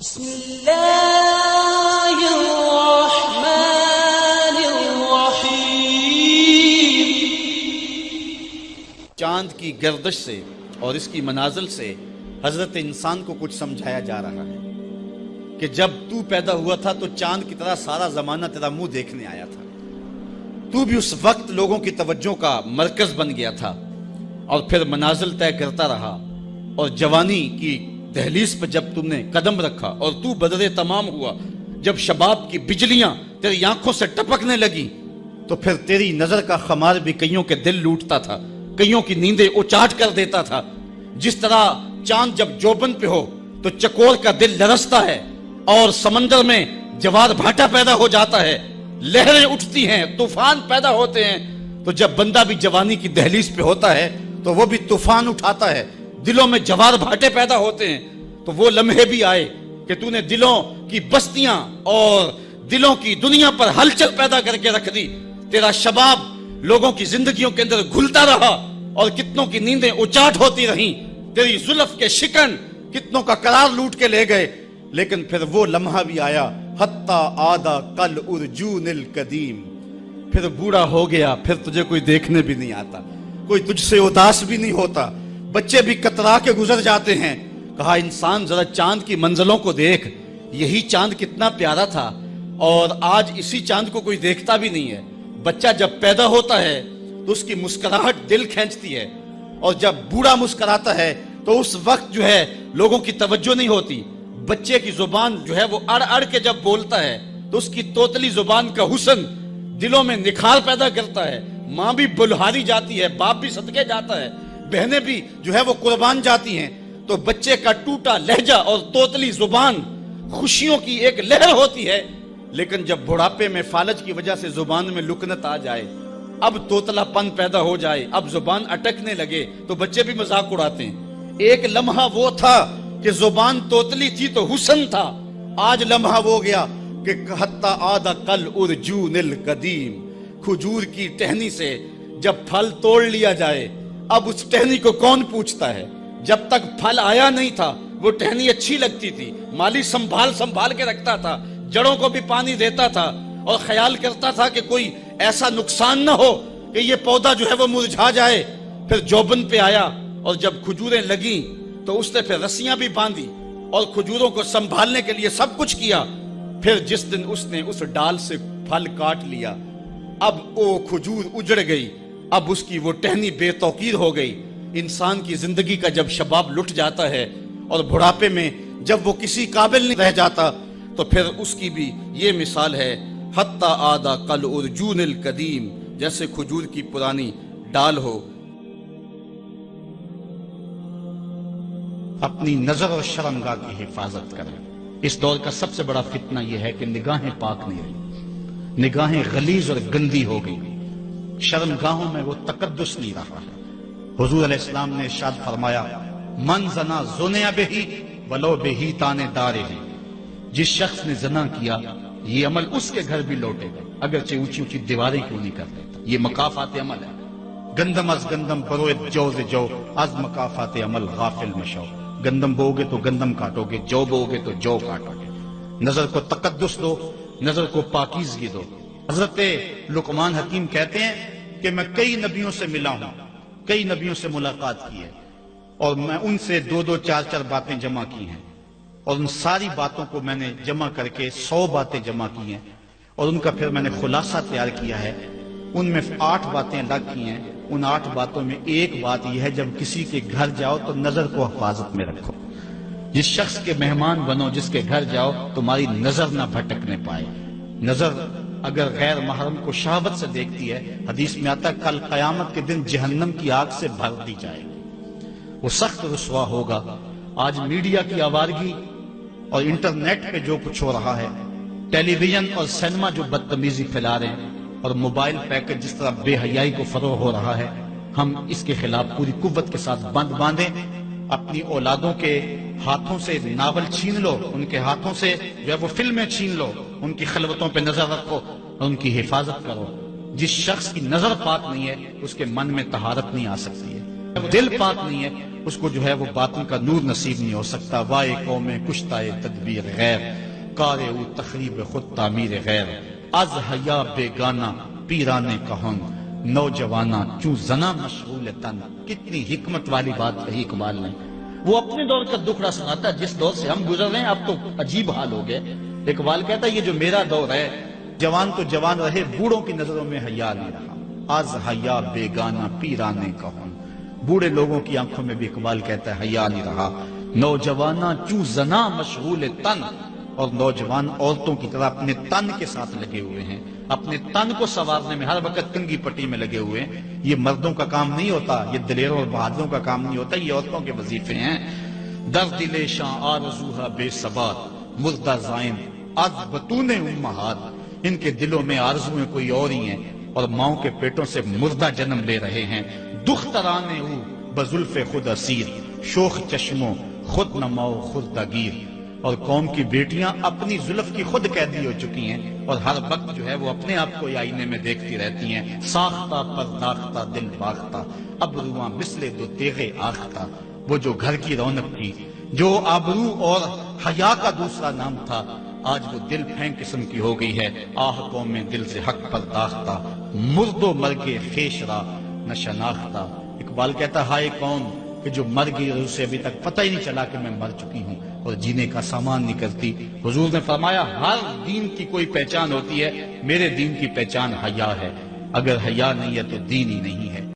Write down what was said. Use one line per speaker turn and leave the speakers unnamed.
بسم اللہ الرحمن الرحیم۔
چاند کی گردش سے اور اس کی منازل سے حضرت انسان کو کچھ سمجھایا جا رہا ہے کہ جب تو پیدا ہوا تھا تو چاند کی طرح سارا زمانہ تیرا منہ دیکھنے آیا تھا، تو بھی اس وقت لوگوں کی توجہ کا مرکز بن گیا تھا اور پھر منازل طے کرتا رہا، اور جوانی کی دہلیز پر جب تم نے قدم رکھا اور تو بدر تمام ہوا، جب شباب کی بجلیاں تیری آنکھوں سے ٹپکنے لگی تو پھر تیری نظر کا خمار بھی کئیوں کے دل لوٹتا تھا، کئیوں کی نیندیں اچاٹ کر دیتا تھا۔ جس طرح چاند جب جوبن پہ ہو تو چکور کا دل لرزتا ہے اور سمندر میں جوار بھاٹا پیدا ہو جاتا ہے، لہریں اٹھتی ہیں، طوفان پیدا ہوتے ہیں، تو جب بندہ بھی جوانی کی دہلیز پہ ہوتا ہے تو وہ بھی طوفان اٹھاتا ہے، دلوں میں جوار بھاٹے پیدا ہوتے ہیں۔ تو وہ لمحے بھی آئے کہ تو نے دلوں کی بستیاں اور دلوں کی دنیا پر ہلچل پیدا کر کے رکھ دی۔ تیرا شباب لوگوں کی زندگیوں کے اندر گھلتا رہا اور کتنوں کی نیندیں اچاٹ ہوتی رہیں، تیری زلف کے شکن کتنوں کا قرار لوٹ کے لے گئے، لیکن پھر وہ لمحہ بھی آیا، حتی عادا کل ارجون القدیم، پھر بوڑھا ہو گیا، پھر تجھے کوئی دیکھنے بھی نہیں آتا، کوئی تجھ سے اداس بھی نہیں ہوتا، بچے بھی کترا کے گزر جاتے ہیں۔ کہا انسان ذرا چاند کی منزلوں کو دیکھ، یہی چاند کتنا پیارا تھا اور آج اسی چاند کو کوئی دیکھتا بھی نہیں ہے۔ بچہ جب پیدا ہوتا ہے تو اس کی مسکراہٹ دل کھینچتی ہے، اور جب بوڑھا مسکراتا ہے تو اس وقت جو ہے لوگوں کی توجہ نہیں ہوتی۔ بچے کی زبان جو ہے وہ اڑ اڑ کے جب بولتا ہے تو اس کی توتلی زبان کا حسن دلوں میں نکھار پیدا کرتا ہے۔ ماں بھی بلہاری جاتی ہے، باپ بھی صدقے جاتا ہے، بہنیں بھی جو ہے وہ قربان جاتی ہیں، تو بچے کا ٹوٹا لہجہ اور توتلی زبان خوشیوں کی ایک لہر ہوتی ہے۔ لیکن جب بڑھاپے میں فالج کی وجہ سے زبان میں لکنت آ جائے، اب توتلا پن پیدا ہو جائے، اب زبان اٹکنے لگے تو بچے بھی مذاق اڑاتے ہیں۔ ایک لمحہ وہ تھا کہ زبان توتلی تھی تو حسن تھا، آج لمحہ وہ گیا کہ حتی عادا کل ارجون القدیم، کھجور کی ٹہنی سے جب پھل توڑ لیا جائے اب اس ٹہنی کو کون پوچھتا ہے؟ جب تک پھل آیا نہیں تھا وہ ٹہنی اچھی لگتی تھی، مالی سنبھال کے رکھتا تھا، جڑوں کو بھی پانی دیتا تھا اور خیال کرتا تھا کہ کوئی ایسا نقصان نہ ہو کہ یہ پودا جو ہے وہ مرجھا جائے۔ پھر جوبن پہ آیا اور جب کھجوریں لگیں تو اس نے پھر رسیاں بھی باندھی اور کھجوروں کو سنبھالنے کے لیے سب کچھ کیا۔ پھر جس دن اس نے اس ڈال سے پھل کاٹ لیا، اب وہ کھجور اجڑ گئی، اب اس کی وہ ٹہنی بے توقیر ہو گئی۔ انسان کی زندگی کا جب شباب لٹ جاتا ہے اور بڑھاپے میں جب وہ کسی قابل نہیں رہ جاتا تو پھر اس کی بھی یہ مثال ہے، حتی عادا کل ارجون القدیم، جیسے کھجور کی پرانی ڈال ہو۔ اپنی نظر اور شرمگاہ کی حفاظت کریں۔ اس دور کا سب سے بڑا فتنہ یہ ہے کہ نگاہیں پاک نہیں رہی، نگاہیں غلیظ اور گندی ہو گئی، شرمگاہوں میں وہ تقدس نہیں رہا ہے۔ حضور علیہ السلام نے ارشاد فرمایا، من زنا زنیا بہی ولو بہی تانے دارے ہی، جس شخص نے زنا کیا یہ عمل اس کے گھر بھی لوٹے گا، اگرچہ اونچی اونچی دیواریں کیوں نہیں کر دیتا۔ یہ مکافات عمل ہے۔ گندم از گندم بروئت جو سے جو، از مکافات عمل غافل مشو۔ گندم بو گے تو گندم کاٹو گے، جو بو گے تو جو کاٹو گے۔ نظر کو تقدس دو، نظر کو پاکیزگی دو۔ حضرت لقمان حکیم کہتے ہیں کہ میں کئی نبیوں سے ملا ہوں، کئی نبیوں سے ملاقات کی ہے، اور میں ان سے 2-2 4-4 باتیں جمع کی ہیں، اور ان ساری باتوں کو میں نے جمع کر کے 100 باتیں جمع کی ہیں، اور ان کا پھر میں نے خلاصہ تیار کیا ہے۔ ان میں 8 باتیں الگ کی ہیں۔ ان 8 باتوں میں ایک بات یہ ہے، جب کسی کے گھر جاؤ تو نظر کو حفاظت میں رکھو۔ جس شخص کے مہمان بنو، جس کے گھر جاؤ، تمہاری نظر نہ بھٹکنے پائے۔ نظر اگر غیر محرم کو شہوت سے دیکھتی ہے، حدیث میں آتا ہے کل قیامت کے دن جہنم کی آگ سے بھر دی جائے گی، وہ سخت رسوا ہوگا۔ آج میڈیا کی آوارگی اور انٹرنیٹ پہ جو کچھ ہو رہا ہے، ٹیلی ویژن اور سینما جو بدتمیزی پھیلا رہے ہیں، اور موبائل پیکج جس طرح بے حیائی کو فروغ ہو رہا ہے، ہم اس کے خلاف پوری قوت کے ساتھ بند باندھیں۔ اپنی اولادوں کے ہاتھوں سے ناول چھین لو، ان کے ہاتھوں سے جو ہے وہ فلمیں چھین لو، ان کی خلوتوں پہ نظر رکھو اور ان کی حفاظت کرو۔ جس شخص کی نظر پاک نہیں ہے اس کے من میں طہارت نہیں آ سکتی ہے۔ دل پاک نہیں ہے اس کو جو ہے وہ باطن کا نور نصیب نہیں ہو سکتا. وائے قوم کشتائے تدبیر غیر، کار او تخریب خود تعمیر غیر. از حیا بیگانہ پیرانے کہن، نوجوانہ چوں زنا مشغول تن. کتنی حکمت والی بات کہی اقبال نے. وہ اپنے دور کا دکھڑا سناتا ہے، جس دور سے ہم گزر رہے ہیں اب تو عجیب حال ہو گئے. اقبال کہتا ہے یہ جو میرا دور ہے، جوان تو جوان رہے، بوڑھوں کی نظروں میں حیا نہیں رہا. از حیا بیگانہ پیرانے کہن، بوڑھے لوگوں کی آنکھوں میں بھی اقبال کہتا ہے حیا نہیں رہا. نوجوانہ چوں زنا مشغول تن، اور نوجوان عورتوں کی طرح اپنے تن کے ساتھ لگے ہوئے ہیں، اپنے تن کو سنوارنے میں ہر وقت کنگھی پٹی میں لگے ہوئے ہیں. یہ مردوں کا کام نہیں ہوتا، یہ دلیروں اور بہادروں کا کام نہیں ہوتا، یہ عورتوں کے وظیفے ہیں. در دل شاں آرزوہا بے ثبات، مردہ زائن از بطون امہات. ان کے دلوں میں آرزویں کوئی اور ہی ہیں اور ماؤں کے پیٹوں سے مردہ جنم لے رہے ہیں. دخترانے او بزلف خود اسیر، شوخ چشموں خود نماؤ خود دگیر. اور قوم کی بیٹیاں اپنی زلف کی خود قیدی ہو چکی ہیں اور ہر وقت جو ہے وہ اپنے آپ کو آئینے میں دیکھتی رہتی ہیں. ساختہ پرداختہ دل باختہ، ابرواں مثل دو تیغے آختہ. وہ جو گھر کی رونق تھی، جو آبرو اور حیا کا دوسرا نام تھا، آج وہ دل پھینک قسم کی ہو گئی ہے. آہ قوم میں دل سے حق پرداختہ، مرد و مرگ خیش را نہ شناختہ. اقبال کہتا ہائے قوم کہ جو مر گئی اور اسے ابھی تک پتہ ہی نہیں چلا کہ میں مر چکی ہوں اور جینے کا سامان نہیں کرتی. حضور نے فرمایا ہر دین کی کوئی پہچان ہوتی ہے، میرے دین کی پہچان حیا ہے. اگر حیا نہیں ہے تو دین ہی نہیں ہے.